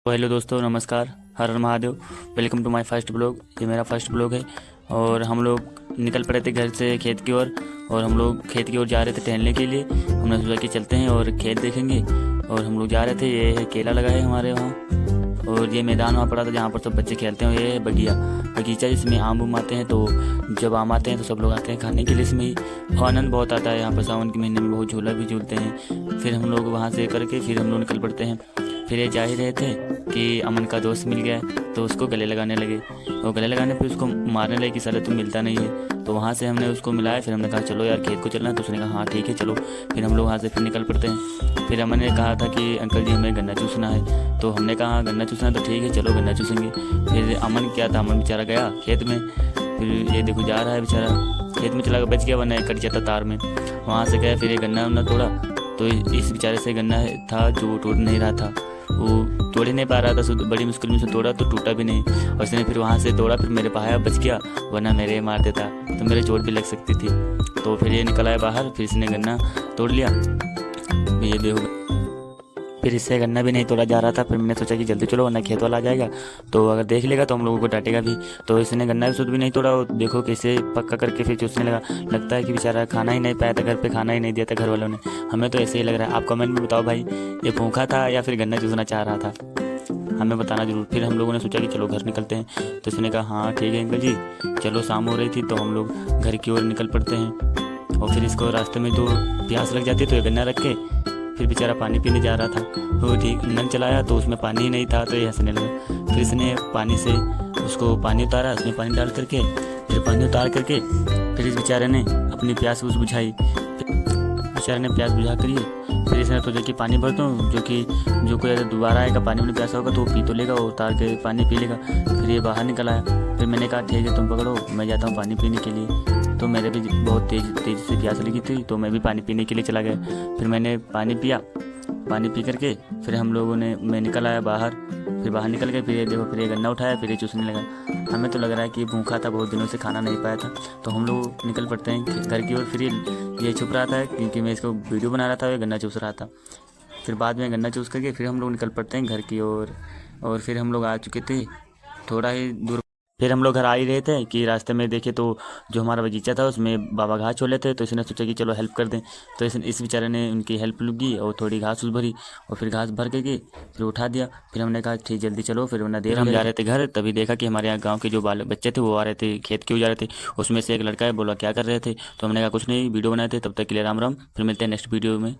तो हेलो दोस्तों, नमस्कार। हर हर Mahadev. Welcome to my first blog. ये मेरा फर्स्ट ब्लॉग है। और हम लोग निकल पड़े थे घर से खेत की ओर। और हम लोग खेत की ओर जा रहे थे टहलने के लिए। हमने सोचा कि चलते हैं और खेत देखेंगे। और हम लोग जा रहे थे। ये है केला लगा है हमारे वहाँ। और ये मैदान वहाँ पड़ा था जहाँ पर सब बच्चे खेलते हैं। ये है बगीचा जिसमें आम उम आते हैं। तो जब आम आते हैं तो सब लोग आते हैं खाने के लिए इसमें ही। और आनंद बहुत आता है यहाँ पर। सावन के महीने में बहुत झूला भी झूलते हैं। फिर हम लोग वहाँ से करके फिर हम लोग निकल पड़ते हैं। फिर ये जा ही रहे थे कि अमन का दोस्त मिल गया है, तो उसको गले लगाने लगे। और गले लगाने पे उसको मारने लगे कि साले तुम मिलता नहीं है। तो वहाँ से हमने उसको मिलाया। फिर हमने कहा चलो यार खेत को चलना है। तो उसने कहा हाँ ठीक है चलो। फिर हम लोग वहाँ से फिर निकल पड़ते हैं। फिर अमन ने कहा था कि अंकल जी हमें गन्ना चूसना है। तो हमने कहा गन्ना चूसना है तो ठीक है चलो गन्ना चूसेंगे। फिर अमन क्या था, अमन बेचारा गया खेत में। फिर ये देखो जा रहा है बेचारा खेत में, चला गया, बच गया वरना कट जाता तार में। वहाँ से गया फिर ये गन्ना उन्ना तोड़ा। तो इस बेचारे से गन्ना था जो टूट नहीं रहा था, वो तोड़ ही नहीं पा रहा था। बड़ी मुश्किल में से तोड़ा तो टूटा भी नहीं। और उसने फिर वहाँ से तोड़ा, फिर मेरे पाया, बच गया, वरना मेरे मार देता तो मेरे चोट भी लग सकती थी। तो फिर ये निकल आया बाहर। फिर इसने गन्ना तोड़ लिया। ये देखो फिर इससे गन्ना भी नहीं तोड़ा जा रहा था। फिर मैंने सोचा कि जल्दी चलो वरना खेत वाला आ जाएगा, तो अगर देख लेगा तो हम लोगों को डांटेगा भी। तो इसने गन्ना भी शुद्ध भी नहीं तोड़ा। और देखो कैसे पक्का करके फिर चूसने लगा। लगता है कि बेचारा खाना ही नहीं पाया था, घर पे खाना ही नहीं दिया था घर वालों ने। हमें तो ऐसे ही लग रहा है। आप कमेंट में बताओ भाई, ये भूखा था या फिर गन्ना चूसना चाह रहा था, हमें बताना जरूर। फिर हम लोगों ने सोचा कि चलो घर निकलते हैं। तो इसने कहा हाँ ठीक है अंकल जी चलो। शाम हो रही थी तो हम लोग घर की ओर निकल पड़ते हैं। और फिर इसको रास्ते में तो प्यास लग जाती है, तो ये गन्ना रख के फिर बेचारा पानी पीने जा रहा था। वो ठीक नल चलाया तो उसमें पानी ही नहीं था, तो ये हंसने लगा। फिर इसने पानी से उसको पानी उतारा, उसमें पानी डाल करके फिर पानी उतार करके फिर इस बेचारे ने अपनी प्यास उस बुझाई। बेचारे ने प्यास बुझा करिए। फिर इसने सोचा कि पानी भर दूँ, जो कोई अगर दोबारा आएगा पानी में प्यासा होगा तो वो पी तो लेगा, वो उतार के पानी पी लेगा। फिर ये बाहर निकल आया। फिर मैंने कहा ठीक है तुम पकड़ो, मैं जाता हूँ पानी पीने के लिए। तो मेरे भी बहुत तेज़ से प्यास लगी थी, तो मैं भी पानी पीने के लिए चला गया। फिर मैंने पानी पिया। पानी पी करके फिर मैं निकल आया बाहर। फिर बाहर निकल के फिर ये देखो फिर ये गन्ना उठाया, फिर ये चूसने लगा। हमें तो लग रहा है कि भूखा था, बहुत दिनों से खाना नहीं पाया था। तो हम लोग निकल पड़ते हैं घर की ओर। फिर ये छुप रहा था क्योंकि मैं इसको वीडियो बना रहा था, ये गन्ना चूस रहा था। फिर बाद में गन्ना चूस करके फिर हम लोग निकल पड़ते हैं घर की ओर। और फिर हम लोग आ चुके थे थोड़ा ही दूर। फिर हम लोग घर आ ही रहे थे कि रास्ते में देखे तो जो हमारा बगीचा था उसमें बाबा घास छोले थे। तो इसने सोचा कि चलो हेल्प कर दें। तो इस बेचारे ने उनकी हेल्प लगी और थोड़ी घास उस भरी। और फिर घास भर के फिर उठा दिया। फिर हमने कहा ठीक जल्दी चलो, फिर वरना देर हम जा रहे थे घर। तभी देखा कि हमारे यहाँ गाँव के जो बच्चे थे वो आ रहे थे खेत के, जा रहे थे। उसमें से एक लड़का है, बोला क्या कर रहे थे। तो हमने कहा कुछ नहीं वीडियो बनाए थे। तब तक के लिए राम राम। फिर मिलते हैं नेक्स्ट वीडियो में।